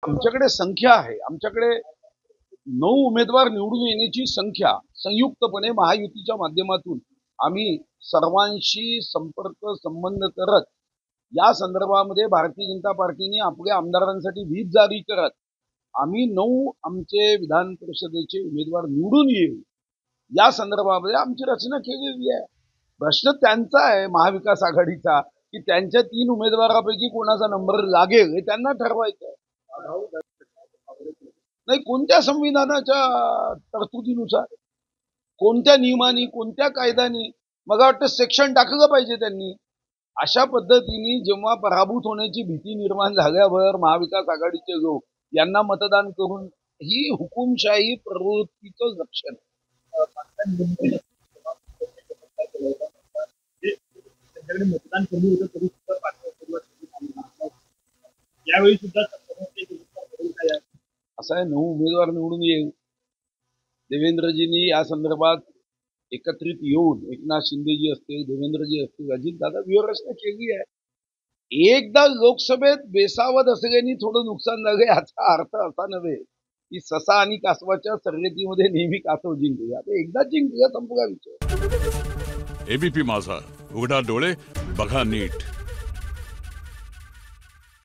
आमच्याकडे संख्या आहे. आमच्याकडे 9 उमेदवार निवडून येण्याची संख्या संयुक्तपणे महायुतीच्या माध्यमातून आम्ही सर्वांशी संपर्क संबंध करत या संदर्भामध्ये भारतीय जनता पार्टीने आपल्या आमदारांसाठी व्हीप जारी करत आम्ही 9 आमचे विधान परिषदेचे उमेदवार निवडून येऊ या संदर्भामध्ये आमची रचना केलेली आहे. प्रश्न त्यांचा आहे, महाविकास आघाडीचा, की त्यांच्या 3 उमेदवारापैकी कोणाचा नंबर लागेल हे त्यांना ठरवायचं आहे. नाही, कोणत्या संविधानाच्या तरतुदीनुसार, कोणत्या नियमाने, कोणत्या कायद्याने, मला वाटतं सेक्शन टाकलं पाहिजे त्यांनी. अशा पद्धतीने जेव्हा पराभूत होण्याची भीती निर्माण झाल्यावर महाविकास आघाडीचे लोक यांना मतदान करून ही हुकुमशाही प्रवृत्तीचं लक्षण आहे. मतदान कमी होतं तरी सुद्धा यावेळी सुद्धा असं आहे, 9 उमेदवार निवडून येईल. देवेंद्रजींनी या संदर्भात एकत्रित येऊन एकनाथ शिंदेजी असतील, देवेंद्रजी असतील, अजितदादा व्यूहरचना केली आहे. एकदा लोकसभेत बेसावध असल्याने थोडं नुकसान झालं याचा अर्थ असा नव्हे की ससा आणि कासवाच्या शर्यतीमध्ये नेहमी कासव जिंकले. आता एकदा जिंकलं संपला विषय. एबीपी माझा, उघडा डोळे बघा नीट.